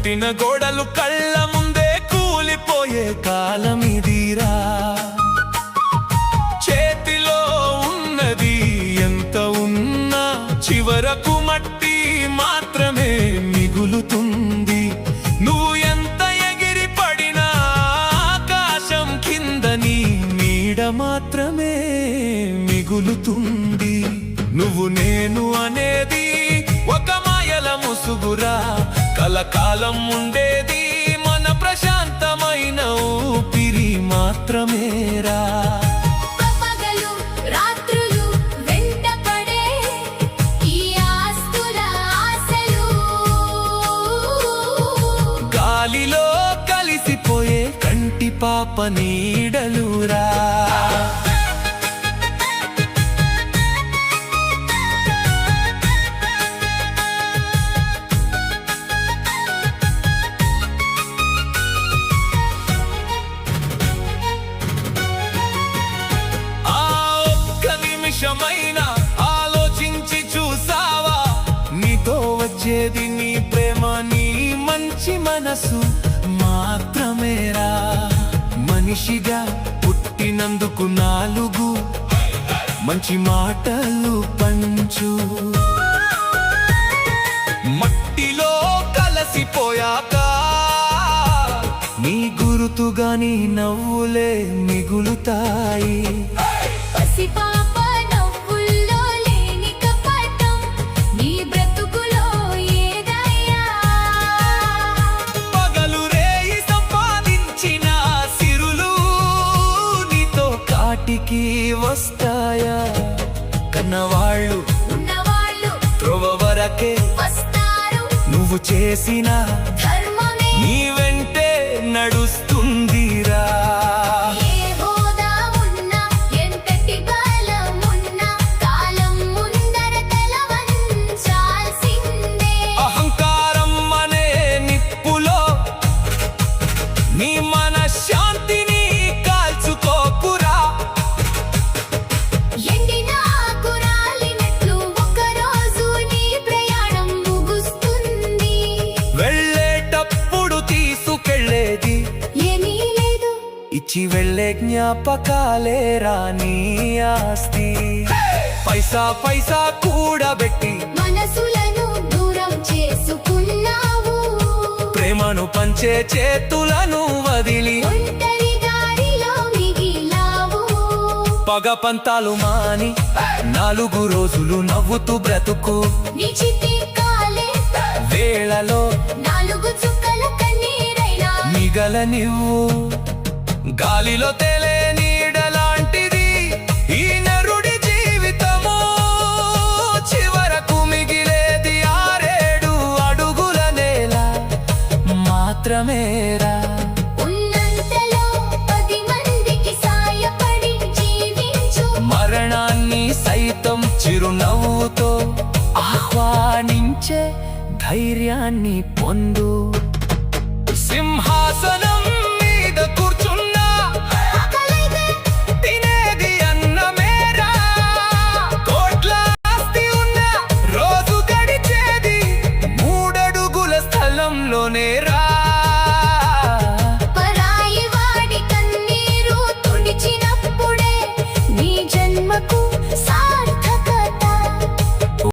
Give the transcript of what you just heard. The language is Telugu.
కట్టిన గోడలు కళ్ళ ముందే కూలిపోయే కాలమిదిరా. చేతిలో ఉన్నది ఎంత ఉన్నా చివరకు మట్టి మాత్రమే మిగులుతుంది. నువ్వు ఎంత ఎగిరి పడినా ఆకాశం కింద నీ నీడ మాత్రమే మిగులుతుంది. నువ్వు నేను అనేది ఒక మాయల ముసుగురా, కలకాలం ఉండేది మన ప్రశాంతమైన ఊపిరి మాత్రమేరా. గాలిలో కలిసిపోయే కంటి పాప నీడలురా. నిమిషమైనా ఆలోచించి చూసావా, నీతో వచ్చేది నీ ప్రేమ, నీ మంచి మనసు మాత్రమేరా. మనిషిగా పుట్టినందుకు 4 మంచి మాటలు పంచు. మట్టిలో కలిసిపోయాక నీ గుర్తుగా నీ నవ్వులే మిగులుతాయి. కాటికి వస్తాయా, కన్నవాళ్ళు త్రోవ వరకే వస్తారు. నువ్వు చేసిన నీ వెంటే నడుస్తుందిరా. అహంకారం అనే నిప్పులో నీ మనశ్శాంతిని కాల్చుకోకురా. వెళ్ళేటప్పుడు తీసుకెళ్ళేది ఏమీ లేదు, ఇచ్చి వెళ్ళే జ్ఞాపకాలేరా నీ ఆస్తి. పైసా పైసా కూడబెట్టి మనసులను దూరం చేసుకున్నావు. ప్రేమను పంచే చేతులను వదిలి ఒంటరి దారిలో మిగిలావు. పగ పంతాలు మాని 4 రోజులు నవ్వుతూ బ్రతుకు. నిచితి కాలే వేళలో 4 చుక్కల కన్నీరైనా మిగలనివ్వు. గాలిలో తేలే నీడలాంటిది ఈ నరుడి జీవితము, చివరకు మిగిలేది 6 అడుగుల నేల మాత్రమేరా. ఉన్నంతలో 10 మందికి సాయపడి జీవించు. మరణాన్ని సైతం చిరునవ్వుతో ఆహ్వానించే ధైర్యాన్ని పొందు. సింహాసనం